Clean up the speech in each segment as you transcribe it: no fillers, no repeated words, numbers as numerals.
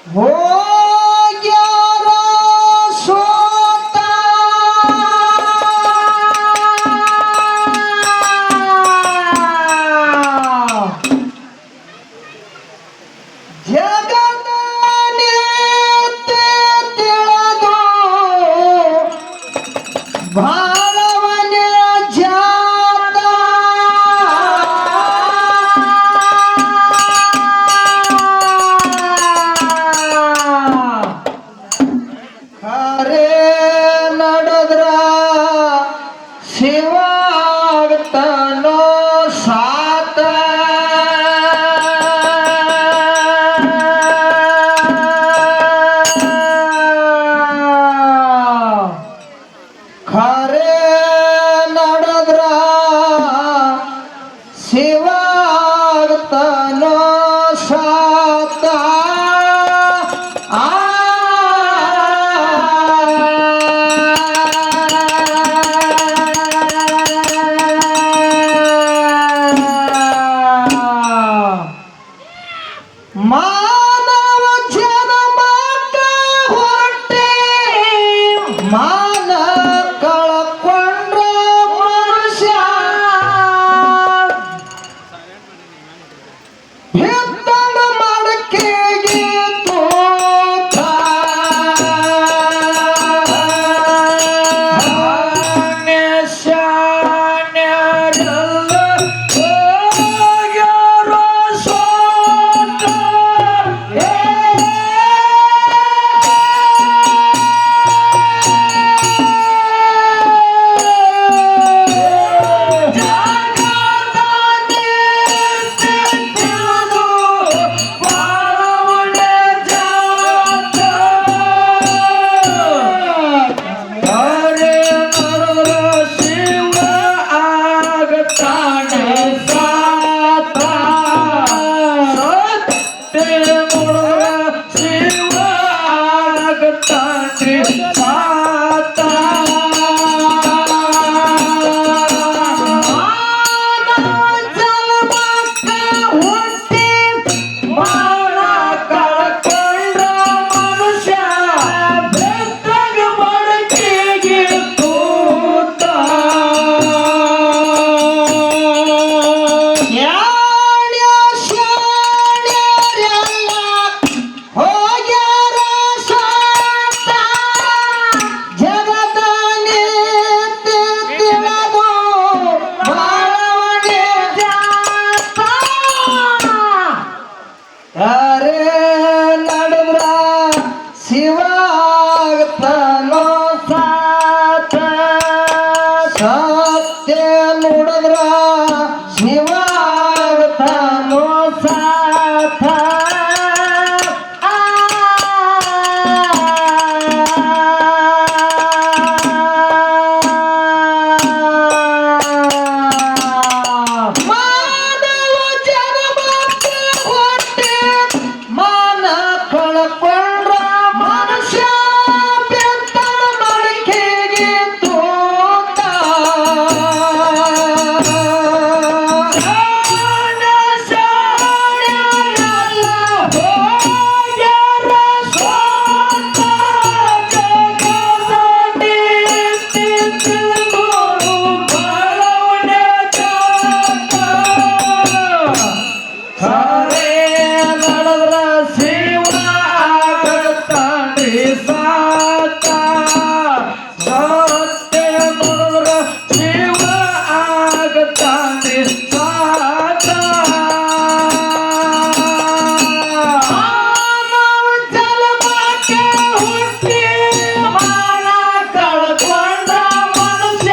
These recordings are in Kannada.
ಹೋಗ್ಯಾರ ಸೋತ ಜಗದ ನೀತಿ ತಿಳಿದು ಬಾಳವನ ಜಾತ ಖರೆ ನಡೆದ್ರ ಶಿವಾಗ್ತನೋ ಸಾತ ಖರೆ ನಡೆದ್ರ ಶಿವಾಗ್ತನೋ ಸಾತ ಆ ಮಾನವ ಜನ್ಮಕ್ಕ ಹೊರಟೆ ಮಾನ ಕಳಕೊಂಡ್ರ ಮನುಷ್ಯ ಬಿದ್ದಂಗ ಮಡಕೆಗೆ ತೂತ ಶಾನ್ಯರೆಲ್ಲ ಹೋಗ್ಯಾರ ಸೋತ. ಯಾರೇ ನಡೆದ್ರ ಶಿವಾಗ್ತನೋ ಸಾತ ಸತ್ಯ ನೋಡಿದ್ರ ಶಿವಾಗ್ತನೋ ಸಾತ ಮಾನವ ಜನ್ಮಕ್ಕ ಹೊರಟೆ ಮಾನ ಕಳಕೊಂಡ್ರ ಮನುಷ್ಯ ಬೆತ್ತನ ಮಡಕೆಗೆ ತೂತ. ಶಾನ್ಯರೆಲ್ಲ ಹೋಗ್ಯಾರ ಸೋತ. ಜಗದ ನೀತಿ ತಿಳಿದು ಬಾಳವನ ಜಾತ. ಖರೆ ನಡೆದ್ರ ಶಿವಾಗ್ತಾನೆ ಸಾತ. ಸತ್ಯ ನಡೆದ್ರ ಶಿವಾಗ್ತಾನೆ ಸಾತ. ಮಾನವ ಜನ್ಮಕ್ಕೆ ಹುಟ್ಟಿ ಮಾನ ಕಳಕೊಂಡ ಮನುಷ್ಯ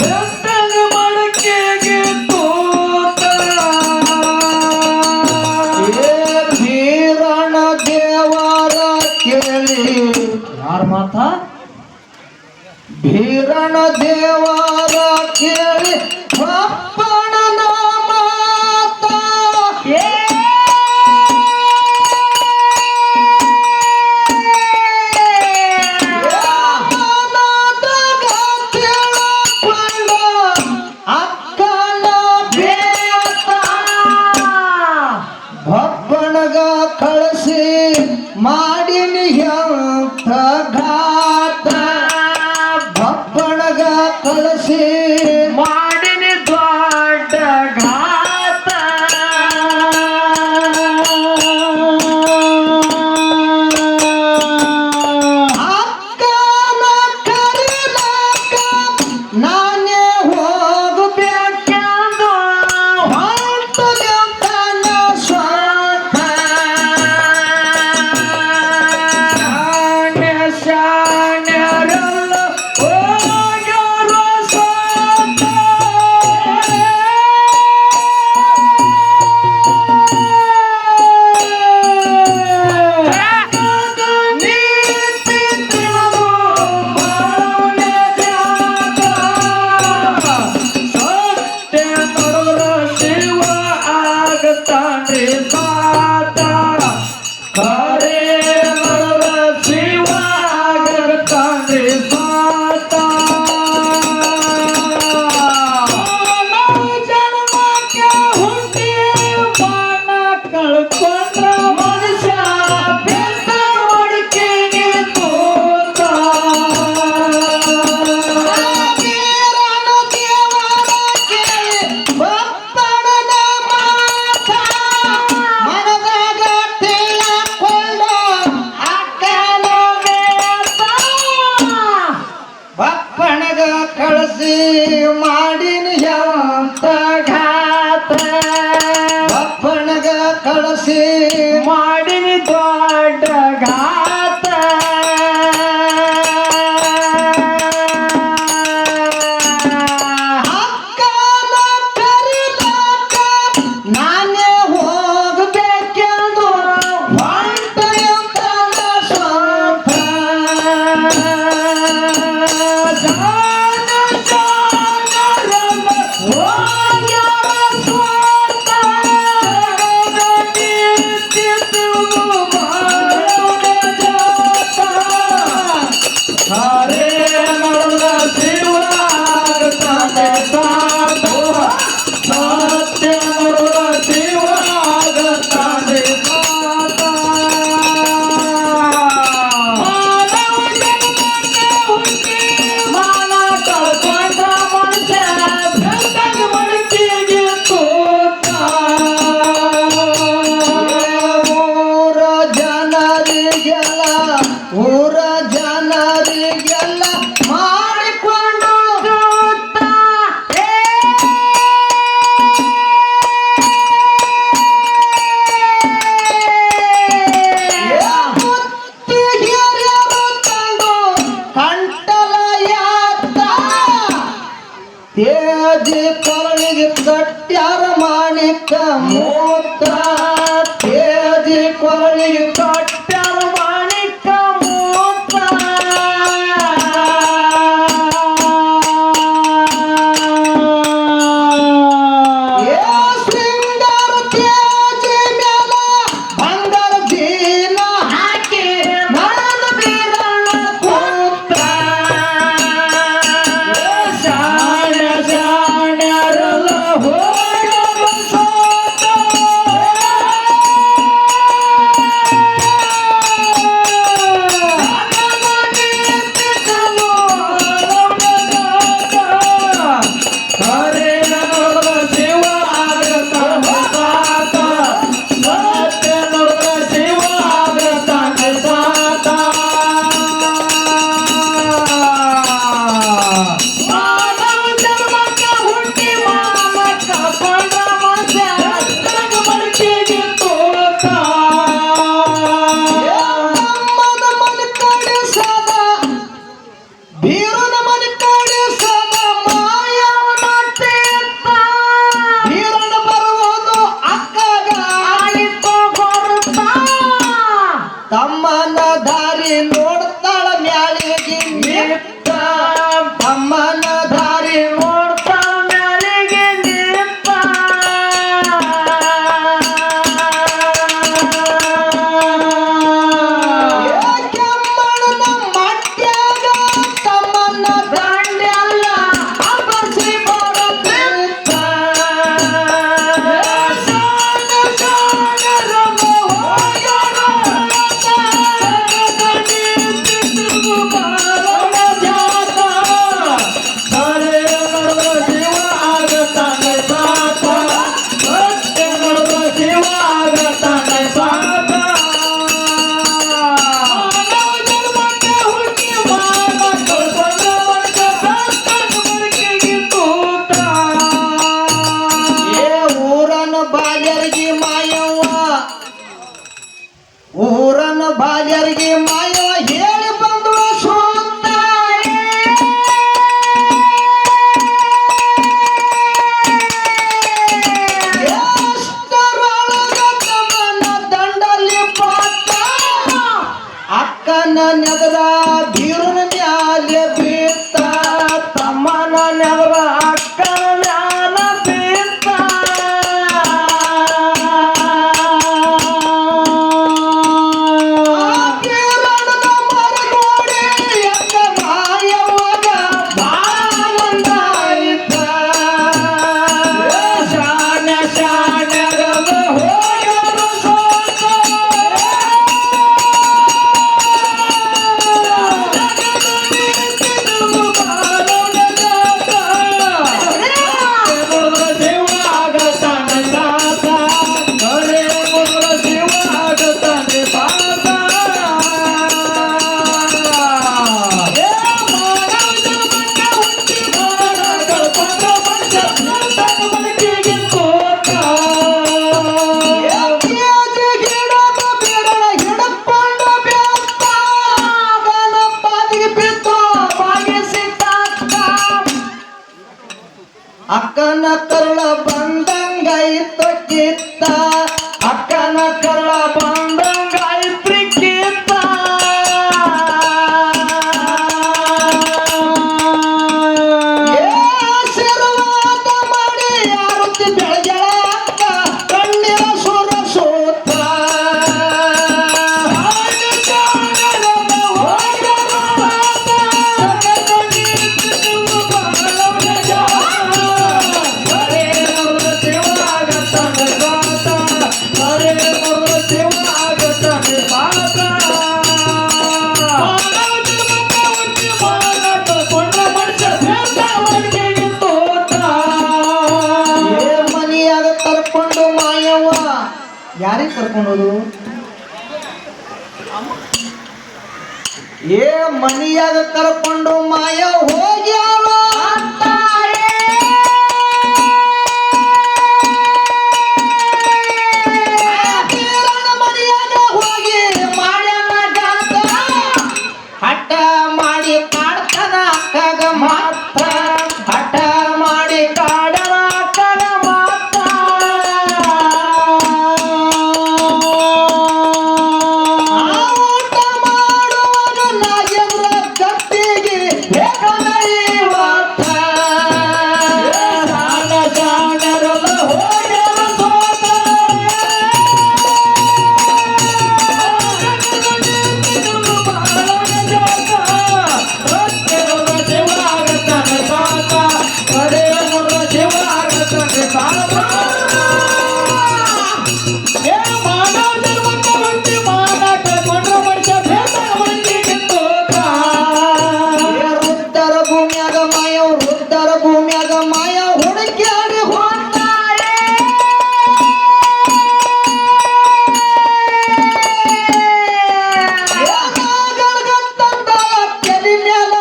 ಬೆತ್ತಗ ಮಡಕೆಗೆ ತೂತ. ಧೀರಣ ದೇವರ ಕೇಳಿ ಯಾರ ಮಾತ ಭೀರಣ ದೇವರ ಕೇಳಿ ಅಪ್ಪಣನ ಮಾತ. ಅಕ್ಕನ ಬೇತ ಭಬ್ಬಣಗ ಕಳಿಸಿ ಮಾಡಿನಿ ಎಂಥ ಘಾತ ಬಪ್ಪಣಗ ಕಳಿಸಿ ಮಾಡಿನಿ ದೊಡ್ಡ ಘಾತ ಅಕ್ಕನ ಕರಿಲಾಕ ನಾನೇ ಹೋಗಬೇಕೆಂದು ಹೊಂಟದೆಂತನ ಸ್ವಂತ ಶಾಣ್ಯರೆಲ್ಲ ಹೋಗ್ಯಾರೋ ಸ್ವಂತ. ನೀತಿ ತಿಳಿದು ಬಾಳುವುದೆಯಾಗ ಸತ್ಯ ನೋಡುವ ಶಿವ ಆಗತಾನೆ ಸಾತ. ಖರೆ ನೋಡುವ ಶಿವ ಆಗತಾನೆ ಸಾತ. ಜನ್ಮಕ್ಕೆ ಹುಟ್ಟಿ ಮಾನ ಕಳ್ಕೊಂಡ್ರ ಮನುಷ್ಯ ಬೆಂದ ಮಡಿಕೆಗೆ ತೋತ. ವೀರನ ದೇವರ ಕೇಳಿ ಬಪ್ಪಣನ ಮಾತ ಮನದಾಗ ತಿಳಕೊಳ್ಳ ಅಕ್ಕನ ಬೇತ ಬಪ್ಪಣಗ ಕಳಿಸಿ ಮಾಡಿನ ಎಂತ ಘಾತ ಬಪ್ಪಣಗ ಕಳಿಸಿ ಮಾಡಿನಿ ದೊಡ್ಡ ಘಾತ ಅಕ್ಕನ ಕರಿಲಾಕ ನಾನೇ ಹೋಗಬೇಕೆಂದು ಹೊಂಟೆಯಂತನ ಸ್ವಂತ ಹರೇ ನೋಡುವ ಶಿವ ಆಗತಾನೆ ಸಾತ. ಸತ್ಯ ನೋಡುವ ಶಿವ ಆಗತಾನೆ ಸಾತ. ಮಾನವ ಜನ್ಮಕ್ಕೆ ಹುಟ್ಟಿ ಮಾನ ಕಳ್ಕೊಂಡ ಮನುಷ್ಯ ಬೆಂದಾಗ ಮಡಿಕೆಗೆ ತೋತ. ಊರ ಜನರಿಗೆಲ್ಲ ಊರ ಜನರಿಗೆಲ್ಲ ಮಾಡಿಕೊಂಡು ತೋತ. ಮುತ್ತಿ ಹಿರಿಯರು ತಂದು ಕಂಟಲ ಯಾತ ತೇಜಿ ಕೊರಳಿಗೆ ಕಟ್ಟ್ಯಾರ ಮಾಣಿಕ ಮೂತ ತೇಜಿ ಕೊರಳಿಗೆ ಕಟ್ಟ್ಯಾರ ಮಾಣಿಕ ಮೂತ. ಏ ಶೃಂಗಾರ ತೇಜಿ ಮ್ಯಾಲ ಬಂಗಾರ ದೀನ ಹಾಕಿ ನಡೆದ ಬೀರಣ್ಣ ಕೂತ ಶಾಣ್ಯರೆಲ್ಲ ಹೋಗ್ಯಾರೋ ಸ್ವಂತ. ಹರೇ ನೋಡುವ ಶಿವ ಆಗತಾನೆ ಸಾತ. ಸತ್ಯ ನೋಡುವ ಶಿವ ಆಗತಾನೆ ಸಾತ. ಮಾನವ ಜನ್ಮಕ್ಕೆ ಹುಟ್ಟಿ ಮಾನ ಕಳ್ಕೊಂಡ ಮನುಷ್ಯ ಬೆಂದಾಗ ಮಡಿಕೆಗೆ ತೋತ. ಅಮ್ಮನ ಮನೆ ಕಡಿಸದ ಬೀರನ ಮನೆ ಕಡಿಸದ ಮಾಯವನ ತೀರ್ಥ ಬೀರನ ಬರುವುದು ಅಕ್ಕಗ ಆಯಿತು ಕೊಡುತ್ತ. ತಮ್ಮನ ದಾರಿ ನೋಡ್ತಾಳ ಮ್ಯಾಲಿಗೆ ನಿತ್ತ ತಮ್ಮನ ದಾರಿ ನೋಡ್ತಾ ಮ್ಯಾಲಿಗೆ ನಿಂತ. ಕೆಮ್ಮಣ್ಣನ ಮಟ್ಯಾಗ ತಮ್ಮನ ದಂಡೆಲ್ಲ ಅಬಸಿ ಬರುತ್ತಿತ್ತ ಶಾಣ್ಯರೆಲ್ಲ ಹೋಗ್ಯಾರೋ ಬಾಲ್ಯರಿಗೆ ಮಾಯವ ಹೇಳಿ ಬಂದು ಸುತ್ತಾರೆ ಎಷ್ಟರೊಳಗ ತಮ್ಮನ ದಂಡಲ್ಲಿ ಪಾತ ಅಕ್ಕನ ನೆದರ ಬೀರುನ ಮ್ಯಾಲೆ ಬೀಳ್ತ ತಮ್ಮನ ನೆವರ ಅಕ್ಕನ ಮ್ಯಾಲ ಬೀಳ್ತ ಬೀರಣ್ಣನ ಮರಗೋಡಿ ಅಕ್ಕ ಮಾಯವ್ವಗ ಬಾಳಂದಾಯಿತ ಶಾಣ ಶಾಣಗದ ಹೋಗರು ಸೋತ ಅಕ್ಕನ ಕರುಳ ಬಂದಂಗಾಯಿತು ಕಿತ್ತ ಅಕ್ಕನ ಕರ್ಳ ಬಂದಂಗಾಯ್ತ್ರಿ ಕೀರ್ತ ಆಶೀರ್ವಾದ ಮಾಡಿ ಯಾರುತ್ತಿ ಬೆಳಗೆಳ ಅಕ್ಕ ಕಣ್ಣಿನ ಸುರ ಸೂತ್ರ ಮನಿಯಾಗ ಕರ್ಕೊಂಡು ಮಾಯವ್ವ ಯಾರಿಗೆ ಕರ್ಕೊಂಡೋದು ಮನಿಯಾಗ ಕರ್ಕೊಂಡು ಮಾಯ ಹೋಗ್ಯಾವ ಮನಿಯಾಗ ಹೋಗಿ ಮಾಡ್ಯಾನ ಜಾತ ಹಠ ಮಾಡಿ ಕಾಡ್ತಾನ ಅಕ್ಕಗ ಮಾತ್ರ ಹಠ ಮಾಡಿ ಕಾಡನ ಅಕ್ಕಗ ಮಾತ್ರ ಊಟ ಮಾಡುವಾಗ ನಾಗೇಂದ್ರ ಗಟ್ಟಿಗೆ ಬೇಕನ ಇವತ್ತ ಶಾಣ ಶಾಣರಲ್ಲ ಹೋಗ್ಯಾರ ಸೋತ ವೃದ್ಧರ ಭೂಮಿಯಾಗ ಮಾಯ ವೃದ್ಧರ ಭೂಮಿಯಾಗ ಮಾಯ ಹುಡುಕ್ಯಾಡಿ ಹೋಗ್ತಾರೆ ತಲೆ ಮ್ಯಾಲ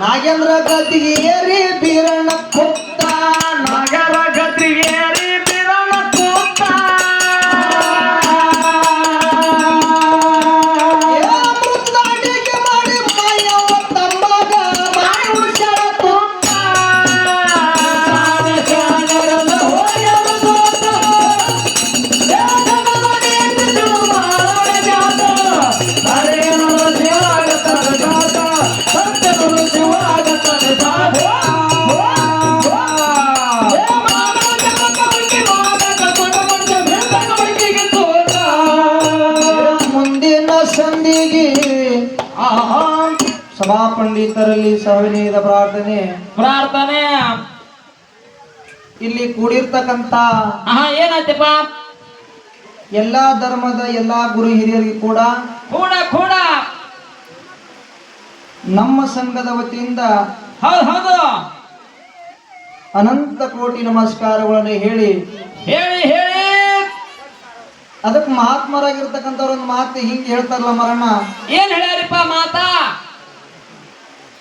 ನಾಗೇಂದ್ರ ಗದ್ದಿಗೆ ಏರಿ ಬೀರಣ್ಣ ಕುತ್ತ ನಗರ ಗದ್ದಿಗೇರಿ ಬಿರಣ ಕೂತ ಮೃತಾಟಿಕೆ ಮಾಡಿ ಮಾಯವ್ವ ತಮ್ಮಗ ಮಾಯ ಉಳಿಸ್ಯಾಳ ಕುತ್ತ ಶಾಣರಲ್ಲ ಹೋಗ್ಯಾರ ಸೋತ ಮುಂದಿನ ಸಂಧಿಗೆ ಸಭಾ ಪಂಡಿತರಲ್ಲಿ ಸವಿನಯದ ಪ್ರಾರ್ಥನೆ ಪ್ರಾರ್ಥನೆ ಇಲ್ಲಿ ಕೂಡಿರ್ತಕ್ಕಂಥ ಏನಾಯ್ತಪ್ಪ ಎಲ್ಲಾ ಧರ್ಮದ ಎಲ್ಲಾ ಗುರು ಹಿರಿಯರಿಗೆ ಕೂಡ ಕೂಡ ಕೂಡ ನಮ್ಮ ಸಂಘದ ವತಿಯಿಂದ ಹೌದು ಹೌದು ಅನಂತ ಕೋಟಿ ನಮಸ್ಕಾರಗಳನ್ನು ಹೇಳಿ ಹೇಳಿ ಹೇಳಿ ಅದಕ್ಕೆ ಮಹಾತ್ಮರಾಗಿರ್ತಕ್ಕಂಥವ್ರ ಒಂದು ಮಾತು ಹಿಂಗೆ ಹೇಳ್ತಾರಲ್ಲ ಮರಣ್ಣ, ಏನ್ ಹೇಳ್ಯಾರಿಪ್ಪ ಮಾತಾ?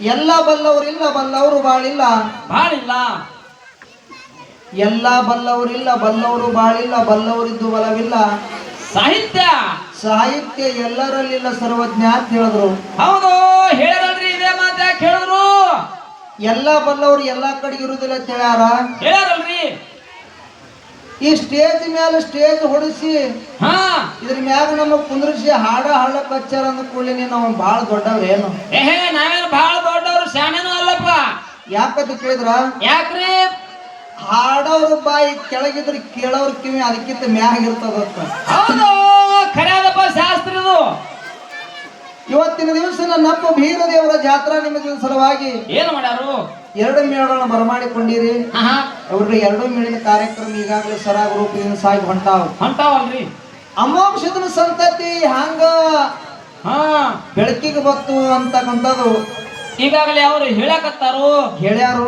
ಎಲ್ಲ ಬಲ್ಲವರಿಲ್ಲ, ಬಲ್ಲವರು ಬಾಳಿಲ್ಲ. ಬಾಳಿಲ್ಲ. ಎಲ್ಲ ಬಲ್ಲವರಿಲ್ಲ, ಬಲ್ಲವರು ಬಾಳಿಲ್ಲ, ಬಲ್ಲವರಿದ್ದು ಬಲವಿಲ್ಲ, ಸಾಹಿತ್ಯ ಸಾಹಿತ್ಯ ಎಲ್ಲರಲ್ಲಿಲ್ಲ ಸರ್ವಜ್ಞ ಅಂತ ಹೇಳಿದ್ರು. ಹೌದು ಹೇಳ್ರಲ್ರಿ, ಇದೇ ಮಾತು ಯಾಕೆ ಹೇಳಿದ್ರು? ಎಲ್ಲ ಬಲ್ಲವರು ಎಲ್ಲಾ ಕಡೆಗೆ ಇರುದಿಲ್ಲ ಅಂತ ಹೇಳ್ಯಾರ. ಹೇಳ್ರಲ್ರಿ. ಈ ಸ್ಟೇಜ್ ಮೇಲೆ ಸ್ಟೇಜ್ ಹೊಡಿಸಿ ಹಾ ಇದ್ರ ಮ್ಯಾಗ ನಮಗ್ ಕುಂದ್ರಿಸಿ ಹಾಡ ಹಾಡಕ್ ಹಚ್ಚಾರ ಅಂದ ಕೂಡಲೇ ನಾವು ಬಹಳ ದೊಡ್ಡವ್ರೇನು? ನಾವೇನು ಬಹಳ ದೊಡ್ಡವರು, ಶಾಣೆನೂ ಅಲ್ಲಪ್ಪ. ಯಾಕಂತ ಕೇಳಿದ್ರ, ಯಾಕ್ರಿ? ಹಾಡೋರು ಬಾಯಿ ಕೆಳಗಿದ್ರೆ ಕೇಳೋರ್ ಕಿವಿ ಅದಕ್ಕಿಂತ ಮ್ಯಾಗ ಇರ್ತದಂತ. ಹೌದು ಖರ್ಯಾದಪ್ಪ ಶಾಸ್ತ್ರ ಇದು. ಇವತ್ತಿನ ದಿವಸ ನಮ್ಮ ಬೀರದೇವರ ಜಾತ್ರಾ ನಿಮಿತ್ತದ ಸಲುವಾಗಿ ಏನು ಮಾಡ್ಯಾರು? 2 ಮೇಳಗಳನ್ನ ಬರಮಾಡಿಕೊಂಡಿರಿ. ಅವ್ರಿಗೆ 2 ಮೇಳಿನ ಕಾರ್ಯಕ್ರಮ ಈಗಾಗಲೇ ಸರಾಗ ರೂಪದಿಂದ ಸಾಗಿ ಹೊಂಟಾವಲ್ರಿ. ಅಮೋಕ್ಷದ ಸಂತತಿ ಹಂಗ ಬೆಳಕಿಗೆ ಬತ್ತು ಅಂತಕ್ಕಂಥದ್ದು ಈಗಾಗಲೇ ಅವರು ಹೇಳಕತ್ತಾರು, ಹೇಳ್ಯಾರು.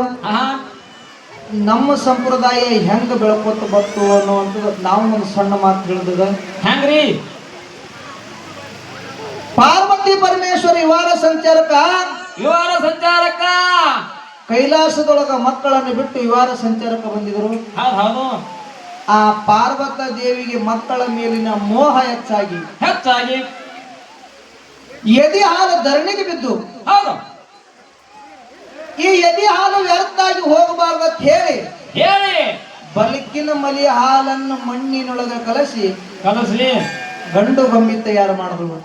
ನಮ್ಮ ಸಂಪ್ರದಾಯ ಹೆಂಗ ಬೆಳಕೊತ್ತು ಬತ್ತು ಅನ್ನುವಂಥದ್ದು ನಾವು ಒಂದು ಸಣ್ಣ ಮಾತು ಹೇಳಿದ. ಹೆಂಗ್ರಿ? ಪಾರ್ವತಿ ಪರಮೇಶ್ವರ ವಿವಾಹ ಸಂಚಾರಕ ಕೈಲಾಸದೊಳಗ ಮಕ್ಕಳನ್ನು ಬಿಟ್ಟು ವಿವಾಹ ಸಂಚಾರಕ್ಕೆ ಬಂದಿದ್ರು. ಹೌದು. ಆ ಪಾರ್ವತ ದೇವಿಗೆ ಮಕ್ಕಳ ಮೇಲಿನ ಮೋಹ ಹೆಚ್ಚಾಗಿ ಎದೆ ಹಾಲು ಧರಣಿಗೆ ಬಿದ್ದು, ಹೌದು, ಈ ಎದೆ ಹಾಲು ವ್ಯರ್ಥ ಆಗಿ ಹೋಗಬಾರ್ದಂತ ಹೇಳಿ ಬಲಕಿನ ಮಲಿ ಹಾಲನ್ನು ಮಣ್ಣಿನೊಳಗ ಕಲಸಿ ಗಂಡು ಗೊಂಬಿ ತಯಾರು ಮಾಡಿದ್ರು.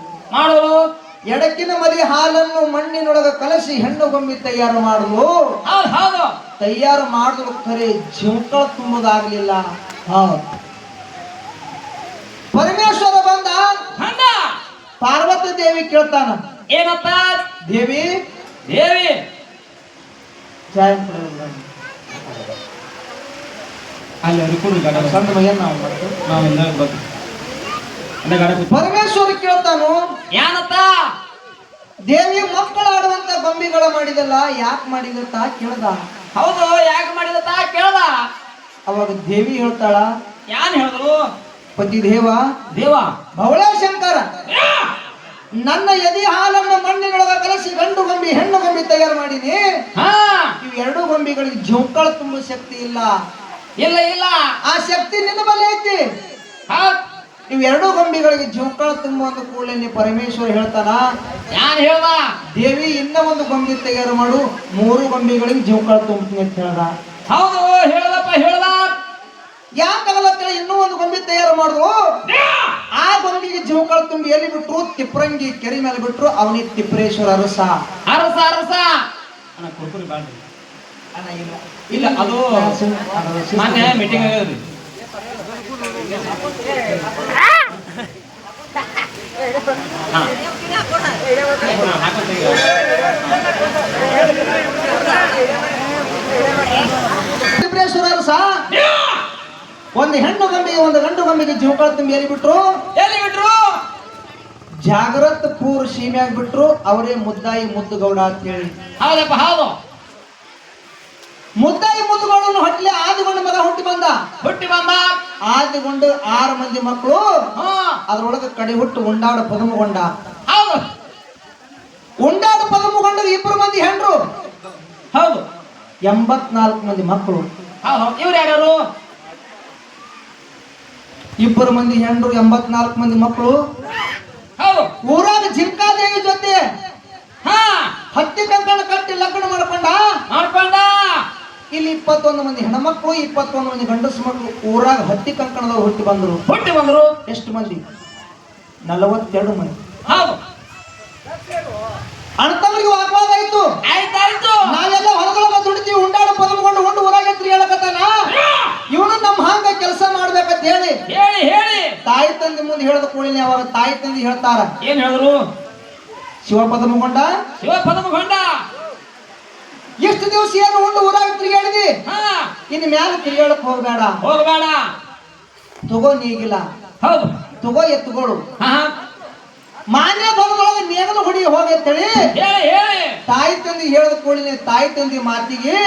ಎಡಕಿನ ಮಲಿ ಹಾಲನ್ನು ಮಣ್ಣಿನೊಳಗ ಕಲಸಿ ಹೆಣ್ಣು ಗೊಂಬಿ ತಯಾರು ಮಾಡಿದ್ರು. ತಯಾರು ಮಾಡಿದ್ರು, ಖರೆ ಜಿಂಕಳ ತುಂಬುದಾಗ್ಲಿಲ್ಲ. ಪರಮೇಶ್ವರ ಬಂದ ಪಾರ್ವತಿ ದೇವಿ ಕೇಳ್ತಾನ, ಏನತ್ತ? ದೇವಿ ಪರಮೇಶ್ವರ ಕೇಳ್ತಾನು, ಏನತ್ತ? ದೇವಿ ಮಕ್ಕಳಾಡುವಂತ ಗೊಂಬಿಗಳ ಮಾಡಿದಲ್ಲ, ಯಾಕೆ ಮಾಡಿದತ್ತ ಕೇಳ್ದ. ಹೌದು, ಯಾಕೆ ಮಾಡಿದತ್ತ ಕೇಳ್ದ. ಅವಾಗ ದೇವಿ ಹೇಳ್ತಾಳ, ಯಾನ್ ಹೇಳಿದ್ರು? ಪತಿ ದೇವ ಭವಳ ಶಂಕರ ನನ್ನ ಎದೆ ಹಾಲನ್ನು ಮಣ್ಣಿನೊಳಗ ಕಲಸಿ ಗಂಡು ಗೊಂಬಿ ಹೆಣ್ಣು ಗೊಂಬಿ ತಯಾರು ಮಾಡೀನಿ. ಇವು 2 ಗೊಂಬಿಗಳಿಗೆ ಜೋಂಕಳ ತುಂಬುವ ಶಕ್ತಿ ಇಲ್ಲ. ಆ ಶಕ್ತಿ ನಿನ್ನ ಬಳಿ ಐತಿ. ಇವು 2 ಗೊಂಬಿಗಳಿಗೆ ಜೋಂಕಳ ತುಂಬುವಂತ ಕೂಡಲೇ ಪರಮೇಶ್ವರ ಹೇಳ್ತಾನ, ಯಾನ್ ಹೇಳ್ದ? ದೇವಿ ಇನ್ನ ಒಂದು ಗೊಂಬಿ ತಯಾರು ಮಾಡು, 3 ಗೊಂಬಿಗಳಿಗೆ ಜೋಂಕಳ ತುಂಬ್ತೀನಿ ಅಂತ ಹೇಳ್ದ. ಹೌದು ಹೇಳ್ದಪ್ಪ, ಹೇಳ್ದ. ಯಾಕಾಗಲ್ಲ ಇನ್ನೂ ಒಂದು ಗೊಂಬಿ ತಯಾರು ಮಾಡಿದ್ರು. ಆ ಗೊಂಬಿಗೆ ಜೋಂಕಳ ತುಂಬಿ ಎಲ್ಲಿ ಬಿಟ್ರು? ತಿಪ್ರಂಗಿ ಕೆರೆ ಮೇಲೆ ಬಿಟ್ರು. ಅವನಿಗೆ ತಿಪ್ರೇಶ್ವರ ಅರಸ ಇಲ್ಲ, ಅದು ಮೊನ್ನೆ ಮೀಟಿಂಗ್ ಆಗ್ಯದ್ರಿ. ತಿಪ್ರೇಶ್ವರ ಅರಸ ಒಂದು ಹೆಣ್ಣು ಗೊಂಬಿಗೆ ಒಂದು ಗಂಡು ಗೊಂಬಿಗೆ ಜೋಂಕಳ ತುಂಬಿ ಎಲ್ಲಿ ಬಿಟ್ರು? ಜಾಗ್ರತ್ ಸೀಮೆಯಾಗಿ ಬಿಟ್ರು. ಅವರೇ ಮುದ್ದಾಯಿ ಮುದ್ದುಗೌಡ ಅಂತ ಹೇಳಿ. ಹೌದಪ್ಪ, ಹೌದು. ಮುದ್ದಾಯಿ ಮುದ್ದುಗೌಡನ ಹೊಟ್ಟಲೆ ಆದಿಗೊಂಡು ಮಗ ಹುಟ್ಟಿ ಬಂದ. ಆದಿಗೊಂಡು 6 ಮಂದಿ ಮಕ್ಕಳು. ಅದ್ರೊಳಗೆ ಕಡೆ ಹುಟ್ಟು ಉಂಡಾಡ ಪದಮಗೊಂಡ. ಉಂಡಾಡ ಪದಮಗೊಂಡ 2 ಮಂದಿ ಹೆಣ್ರು. ಹೌದು, 84 ಮಂದಿ ಮಕ್ಕಳು. ಇವ್ರು ಯಾರು? 2 ಮಂದಿ ಹೆಣ್ರು, 84 ಮಂದಿ ಮಕ್ಕಳು. ಊರಾಗ ಜಿಂಕಾದೇವಿ ಜೊತೆ ಹತ್ತಿ ಕಂಕಣ ಕಟ್ಟಿ ಲಗ್ನ ಮಾಡ್ಕೊಂಡ. ಇಲ್ಲಿ 21 ಮಂದಿ ಹೆಣ್ಮಕ್ಳು, 21 ಮಂದಿ ಗಂಡಸು ಮಕ್ಕಳು ಊರಾಗ ಹತ್ತಿ ಕಂಕಣದವ್ರು ಹುಟ್ಟಿ ಬಂದ್ರು. ಎಷ್ಟು ಮಂದಿ? 42 ಮಂದಿ. ಅಣ್ತಮ್ರಿಗೆ ವಾಗ್ವಾದ ಆಯ್ತು. ನಾವೆಲ್ಲ ಹೊರಗೊಳಗ ದುಡಿತೀವಿ, ಉಂಡಾಡು ಪದಮಗೊಂಡು ಉಂಡು ಊರಾಗ ಹೇಳಕತ್ತಾನ. ಇವನು ನಮ್ಮ ಹಂಗ ಕೆಲಸ ಮಾಡ್ಬೇಕಂತ ಹೇಳಿ ತಾಯಿ ತಂದೆ ಮುಂದೆ ಹೇಳದ ಕೂಡಲೇ ಅವಾಗ ತಾಯಿ ತಂದೆ ಹೇಳ್ತಾರ, ಏನ್ ಹೇಳಿದ್ರು? ಶಿವ ಪದಮಗೊಂಡ ಎಷ್ಟು ದಿವಸ ಏನು ಉಂಡು ಊರಾಗ ತಿರುಗಾಡಿದಿ, ಇನ್ನು ಮ್ಯಾಲ ತಿರುಗಾಡಕ್ ಹೋಗ್ಬೇಡ. ತಗೋ ನೀಗಿಲ್ಲ, ತಗೋ ಎತ್ತುಗಳು, ಮಾನ್ಯ ಭವನದೊಳಗೆ ನೇಗಲು ಹೊಡಿ ಹೋಗಿ ಅಂತೇಳಿ ತಾಯಿ ತಂದೆ ಹೇಳದ ಕೂಡಲೇ ತಾಯಿ ತಂದೆ ಮಾತಿಗೆ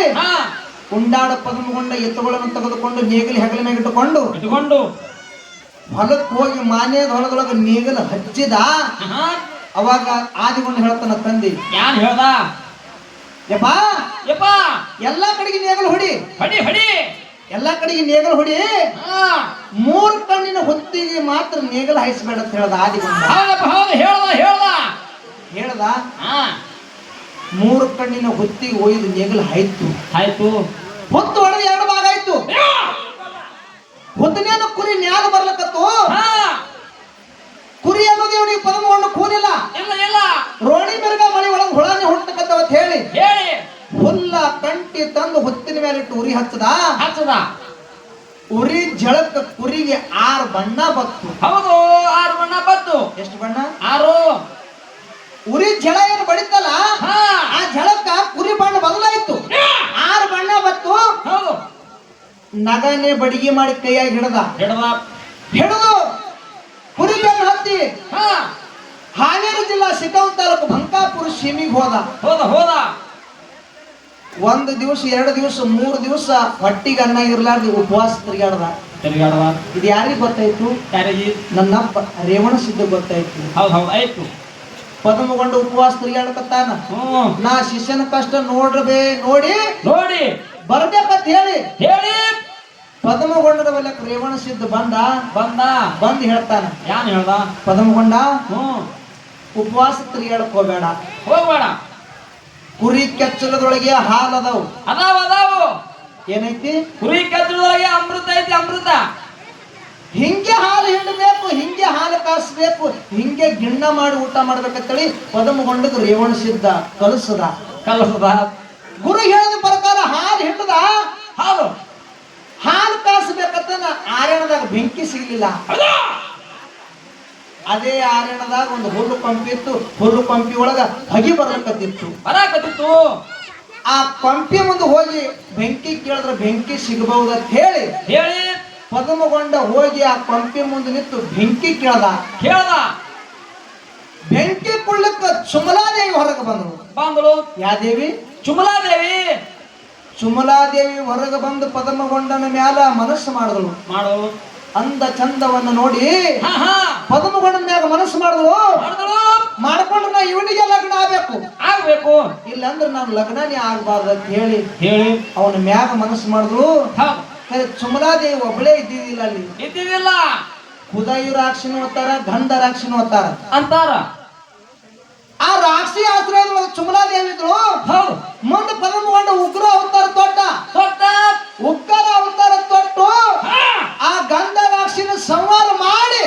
ಉಂಡಾಡ ಪದಮಗೊಂಡ ಎತ್ತುಗಳನ್ನು ತೆಗೆದುಕೊಂಡು ನೇಗಲು ಹೆಗಲ ಮೇಲೆ ಇಟ್ಟುಕೊಂಡು ಹೊಲಕ್ಕೆ ಹೋಗಿ ಮಾನ್ಯದ ಹೊಲದೊಳಗೆ ನೇಗಲು ಹಚ್ಚಿದ. ಅವಾಗ ಆದಿಗೊಂಡು ಹೇಳ್ತಾನ ತಂದೆ, ಯಾನ್ ಹೇಳ್ದ? ಯಪ್ಪ ಎಲ್ಲಾ ಕಡೆಗೆ ನೇಗಲು ಹೊಡಿ. ಎಲ್ಲಾ ಕಡೆಗೆ ನೇಗಲ್ ಹೊಡಿ, ಹಾ 3 ಕಣ್ಣಿನ ಹೊತ್ತಿಗೆ ಮಾತ್ರ ನೇಗಲ್ ಹಾಯಿಸ್ಬೇಡ ಅಂತ ಹೇಳ್ದ ಆದಿಗೊಂಡ. ಹೌದಪ್ಪ ಹೌದು ಹೇಳ್ದ ಹಾ 3 ಕಣ್ಣಿನ ಹೊತ್ತಿಗೆ ಒಯ್ದು ನೇಗಲ್ ಹಾಯ್ತು. ಆಯ್ತು. ಹೊತ್ತು ಹೊಡೆದು 2 ಭಾಗ ಆಯ್ತು. ಹೊತ್ತನೇನು ಕುರಿ ನ್ಯಾಲ ಬರ್ಲಕತ್ತು. ಹಾ ಕುರಿ ಅನ್ನೋದು ಇವನಿಗೆ ಪದಮಗೊಂಡು ಕೂನಿಲ್ಲ. ಇಲ್ಲ ರೋಣಿ ಮಿರ್ಗ ಮಳಿ ಒಳಗೆ ಹುಳಾನೆ ಹುಟ್ಟಕತ್ತವತ್ ಹೇಳಿ ಹೇಳಿ ಹುಲ್ಲ ಕಂಟಿ ತಂದು ಹೊತ್ತಿನ ಮೇಲೆ ಇಟ್ಟು ಉರಿ ಹಚ್ಚದ. ಉರಿ ಜಳಕ ಕುರಿಗೆ 6 ಬಣ್ಣ ಬತ್ತು. ಹೌದು 6 ಬಣ್ಣ ಬತ್ತು. ಎಷ್ಟು ಬಣ್ಣ? 6. ಉರಿ ಜಳ ಏನು ಬಡಿತಲ್ಲ ಆ ಜಳಕ್ಕ ಕುರಿ ಬಣ್ಣ ಬದಲಾಯ್ತು. 6 ಬಣ್ಣ ಬತ್ತು. ಹೌದು. ನಗನೆ ಬಡಿಗೆ ಮಾಡಿ ಕೈಯಾಗಿ ಹಿಡಿದು ಕುರಿ ಬೆನ್ನು ಹತ್ತಿ ಹಾವೇರಿ ಜಿಲ್ಲಾ ಶಿಕಾವ್ ತಾಲೂಕು ಬಂಕಾಪುರ ಸೀಮಿಗೆ ಹೋದ. 1 ದಿವಸ 2 ದಿವಸ 3 ದಿವಸ ಹೊಟ್ಟಿಗೆ ಅನ್ನ ಇರ್ಲಾರ್ದು ಉಪವಾಸ ತಿರುಗಾಡದ. ಇದು ಯಾರಿಗೆ ಗೊತ್ತಾಯ್ತು? ನನ್ನಪ್ಪ ರೇವಣ ಸಿದ್ಧ ಗೊತ್ತಾಯ್ತು. ಆಯ್ತು. ಪದಮಗೊಂಡು ಉಪವಾಸ ತಿರುಗಾಡಕತ್ತಾನ. ನಾ ಶಿಷ್ಯನ ಕಷ್ಟ ನೋಡಿ ಬರ್ಬೇಕಂತ ಹೇಳಿ ಪದಮಗೊಂಡರ ಬಲ್ಯಕ ರೇವಣ ಸಿದ್ಧ ಬಂದ ಹೇಳ್ತಾನ. ಯಾನ್ ಹೇಳ್ದ? ಪದಮಗೊಂಡ ಉಪವಾಸ ತಿರುಗಾಡಕ್ ಹೋಗ್ಬೇಡ. ಕುರಿ ಕೆಚ್ಚಲದೊಳಗೆ ಹಾಲು ಅದಾವು. ಏನೈತಿ? ಕುರಿ ಕೆಚ್ಚಲದೊಳಗೆ ಅಮೃತ ಐತಿ. ಅಮೃತ ಹಿಂಗೆ ಹಾಲು ಹಿಂಡಬೇಕು, ಹಿಂಗೆ ಹಾಲು ಕಾಸಬೇಕು, ಹಿಂಗೆ ಗಿಣ್ಣ ಮಾಡಿ ಊಟ ಮಾಡ್ಬೇಕಂತೇಳಿ ಪದಮಗೊಂಡಕ್ಕೆ ರೇವಣ ಸಿದ್ಧ ಕಲಸದ. ಗುರು ಹೇಳಿದ ಪ್ರಕಾರ ಹಾಲು ಹಿಂಡದ. ಹಾಲು ಕಾಸಬೇಕಂತ ಆರ್ಯಣದಾಗ ಬೆಂಕಿ ಸಿಗ್ಲಿಲ್ಲ. ಅದೇ ಆರ್ಯಣದಾಗ ಒಂದು ಹುಲ್ಲು ಪಂಪಿ ಇತ್ತು. ಹುಲ್ಲು ಪಂಪಿ ಒಳಗ ಹೊಗೆ ಬರಕತ್ತಿತ್ತು. ಆ ಪಂಪಿ ಮುಂದೆ ಹೋಗಿ ಬೆಂಕಿ ಕೇಳಿದ್ರೆ ಬೆಂಕಿ ಸಿಗಬಹುದಂತ ಹೇಳಿ ಪದಮಗೊಂಡ ಹೋಗಿ ಆ ಪಂಪಿ ಮುಂದೆ ನಿಂತು ಬೆಂಕಿ ಕೇಳ್ದ. ಬೆಂಕಿ ಕುಳ್ಳಕ್ಕ ಸುಮಲಾದೇವಿ ಹೊರಗೆ ಬಂದಳು. ಯಾದೇವಿ? ಸುಮಲಾದೇವಿ ಹೊರಗೆ ಬಂದು ಪದಮಗೊಂಡನ ಮ್ಯಾಲ ಮನಸ್ಸು ಮಾಡಿದಳು. ಅಂದ ಚಂದವನ್ನು ನೋಡಿ ಪದಮಗೊಂಡನ ಮ್ಯಾಗ ಮನಸ್ಸು ಮಾಡಿದಳು. ಮಾಡ್ಕೊಂಡ್ರೆ ನಾ ಇವನಿಗೆ ಲಗ್ನ ಆಗ್ಬೇಕು, ಇಲ್ಲಾಂದ್ರೆ ನಾನು ಲಗ್ನನೇ ಆಗ್ಬಾರ್ದು ಅಂತ ಹೇಳಿ ಅವನ ಮ್ಯಾಗ ಮನಸ್ಸು ಮಾಡಿದಳು. ಸುಮಲಾದೇವಿ ಒಬ್ಬಳೇ ಇದ್ದಿದ್ದಿಲ್ಲ ಅಲ್ಲಿ. ಕುದಾಯು ರಾಕ್ಷಿನೂ ಓದ್ತಾರ, ಗಂಧ ರಾಕ್ಷಿನೂ ಓದ್ತಾರ ಅಂತಾರ. ಆ ರಾಕ್ಷಿ ಆಶ್ರಯದೊಳಗೆ ಸುಮಲಾದೇವಿ ಇದ್ರು. ಮುಂದೆ ಪದಮಗೊಂಡ ಉಗ್ರ ಅವತಾರ ತೊಟ್ಟು ಆ ಗಂಧ ರಾಕ್ಷಿನ ಸಂಹಾರ ಮಾಡಿ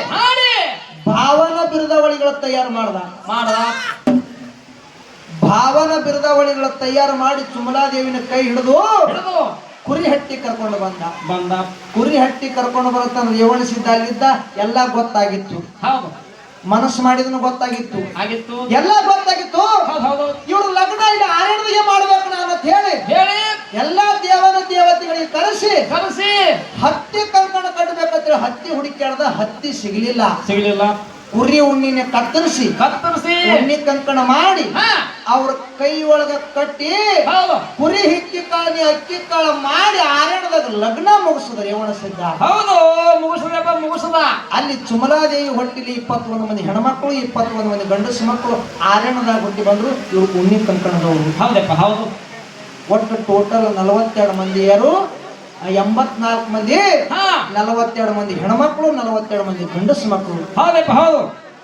ಭಾವನ ಬಿರುದಾವಳಿಗಳ ತಯಾರು ಮಾಡ್ದ. ಭಾವನ ಬಿರುದಾವಳಿಗಳ ತಯಾರು ಮಾಡಿ ಸುಮಲಾದೇವಿನ ಕೈ ಹಿಡಿದು ಕುರಿ ಹಟ್ಟಿ ಕರ್ಕೊಂಡು ಬಂದ. ಕುರಿ ಹಟ್ಟಿ ಕರ್ಕೊಂಡು ಬರುತ್ತ ರೇವಣ ಸಿದ್ಧ ಅಲ್ಲಿದ್ದ. ಎಲ್ಲ ಗೊತ್ತಾಗಿತ್ತು. ಮನಸ್ಸು ಮಾಡಿದನು ಗೊತ್ತಾಗಿತ್ತು. ಎಲ್ಲ ಗೊತ್ತಾಗಿತ್ತು. ಇವ್ರು ಲಗ್ನ ಇಲ್ಲಿ ಆರ್ಯಣದಿಗೆ ಮಾಡ್ಬೇಕು ನಾನು ಅಂತ ಹೇಳಿ ಎಲ್ಲಾ ದೇವತೆಗಳಿಗೆ ಕರೆಸಿ ಹತ್ತಿ ಕಂಕಣ ಕಟ್ಟಬೇಕಂತ ಹತ್ತಿ ಹುಡುಕ್ಯಾಡ್ದ. ಹತ್ತಿ ಸಿಗ್ಲಿಲ್ಲ. ಕುರಿ ಉಣ್ಣಿನ ಕತ್ತರಿಸಿ ಉಣ್ಣಿ ಕಂಕಣ ಮಾಡಿ ಅವ್ರ ಕೈ ಒಳಗ ಕಟ್ಟಿ ಕುರಿ ಹಿಕ್ಕಿ ಕಾಳಿ ಅಕ್ಕಿ ಕಾಳ ಮಾಡಿ ಆರ್ಯಣದಾಗ ಲಗ್ನ ಮುಗಿಸದ ರೇವಣ ಸಿದ್ಧ. ಅಲ್ಲಿ ಸುಮಲಾದೇವಿ ಹೊಟ್ಟಿಲಿ 21 ಮಂದಿ ಹೆಣ್ಮಕ್ಳು 21 ಮಂದಿ ಗಂಡಸು ಮಕ್ಕಳು ಆರ್ಯಣದಾಗ ಹುಟ್ಟಿ ಬಂದ್ರು. ಇವ್ರು ಉಣ್ಣಿ ಕಂಕಣದವರು. ಒಟ್ಟು ಟೋಟಲ್ 42 ಮಂದಿಯರು, 84 ಮಂದಿ 42 ಮಂದಿ ಹೆಣ್ಮಕ್ಳು, 42 ಮಂದಿ ಗಂಡಸು ಮಕ್ಕಳು.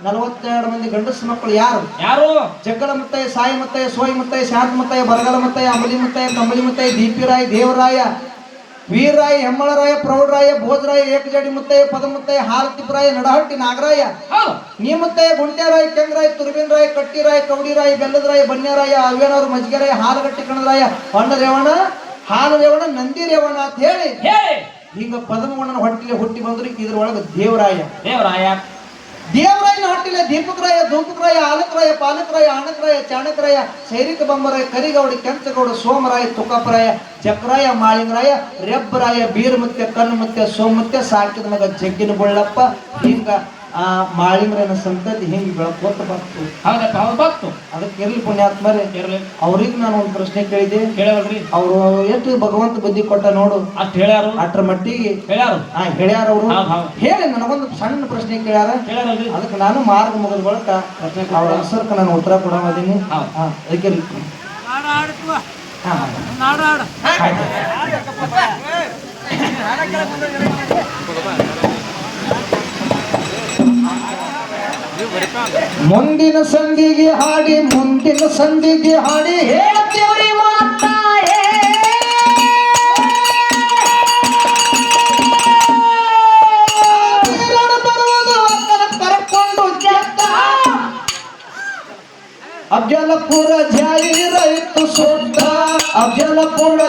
42 ಮಂದಿ ಗಂಡಸು ಮಕ್ಕಳು ಯಾರು? ಜಗ್ಗಲ ಮುತ್ತಯ್ಯ, ಸಾಯಿ ಮುತ್ತಯ್ಯ, ಸೋಯಿ ಮುತ್ತಯ್ಯ, ಶಾಂತ ಮುತ್ತಯ್ಯ, ಬರಗಲ ಮುತ್ತಯ್ಯ, ಅಮಲಿ ಮುತ್ತಯ್ಯ, ಕಂಬಳಿ ಮುತ್ತಯ್ಯ, ದೀಪಿರಾಯ, ದೇವರಾಯ, ವೀರರಾಯ, ಹೆಮ್ಮಳರಾಯ, ಪ್ರೌಢರಾಯ, ಭೋಜರಾಯ, ಏಕಜಡಿ ಮುತ್ತಯ್ಯ, ಪದ ಮುತ್ತಯ್ಯ, ಹಾರತಿಪರಾಯ, ನಡಹಟ್ಟಿ ನಾಗರಾಯ, ನೀ ಮುತ್ತಯ್ಯ, ಗುಂಟ್ಯಾರಾಯ, ಕೆಂಗರಾಯ, ತುರುಬಿನರಾಯ, ಕಟ್ಟಿರಾಯ, ಕೌಡಿರಾಯ, ಬೆಲ್ಲದರಾಯ, ಬನ್ಯರಾಯ, ಅವ್ಯನವರು, ಮಜ್ಗೆರಾಯ, ಹಾಲಗಟ್ಟಿ ಕಣದರಾಯ, ಹೊಂಡ ರೇವಣ, ಹಾಲು ರೇವಣ, ನಂದಿ ರೇವಣ ಅಂತ ಹೇಳಿ ಹಿಂಗ ಪದಮಗೊಂಡನ ಹೊಟ್ಟಿಲೆ ಹುಟ್ಟಿ ಬಂದ್ರು. ಇದ್ರೊಳಗೆ ದೇವರಾಯನ ಹೊಟ್ಟಿಲೆ ದೀಪಕರಾಯ, ಧೂಪಕರಾಯ, ಆಲಕರಾಯ, ಪಾಲಕರಾಯ, ಆಣಕರಾಯ, ಚಾಣಕರಾಯ, ಸೈನಿಕ ಬಂಬರಾಯ, ಕರಿಗೌಡ, ಕೆಂಚಗೌಡ, ಸೋಮರಾಯ, ತುಕಾಪರಾಯ, ಚಕ್ರಾಯ, ಮಾಳಿಂಗರಾಯ, ರೆಬ್ಬರಾಯ, ಬೀರಮುತ್ಯ, ಕಣ್ಣುಮುತ್ಯ, ಸೋಮುತ್ಯ, ಸಾಕಿದ ಮಗ ಜಗ್ಗಿನ ಬಳ್ಳಪ್ಪ. ಹಿಂಗ ಆ ಮಾಳಿಂಗರನ ಸಂತತಿ ಹಿಂಗ್ ಬೆಳಕೊತ್ತ ಬಂತು. ಅದಕ್ಕೆ ಇರ್ಲಿ ಪುಣ್ಯಾತ್ಮರೇ, ಅವ್ರಿಗೆ ನಾನು ಒಂದು ಪ್ರಶ್ನೆ ಕೇಳಿದೆ. ಅವ್ರು ಎಷ್ಟು ಭಗವಂತ ಬುದ್ಧಿ ಕೊಟ್ಟ ನೋಡು ಅಷ್ಟು ಹೇಳ್ಯಾರು. ಅಷ್ಟ್ರ ಮಟ್ಟಿಗೆ ಹೇಳ್ಯಾರ ಅವರು. ಹೇಳಿ ನನಗೊಂದು ಸಣ್ಣ ಪ್ರಶ್ನೆ ಕೇಳ್ಯಾರ. ಅದಕ್ಕೆ ನಾನು ಮಾರ್ಗ ಮುಗಿದ ಬಳಕ ಅವ್ರ ಅನ್ಸರ್ಕ ನಾನು ಉತ್ತರ ಕೊಡೋದೀನಿ. ಅದಕ್ಕೆ ಮುಂದಿನ ಸಂಧಿಗೆ ಹಾಡಿ ಮುಂದಿನ ಸಂಧಿಗೆ ಹಾಡಿ ಹೇಳ್ತೇವ್ರಿ ಮಾತ ಬರುವುದು ಕರ್ಕೊಂಡು ಜತ್ತ ಅಫಜಲಪುರ ಜಾಯಿ ರೈತು ಸುತ್ತ ಅಫಜಲಪುರ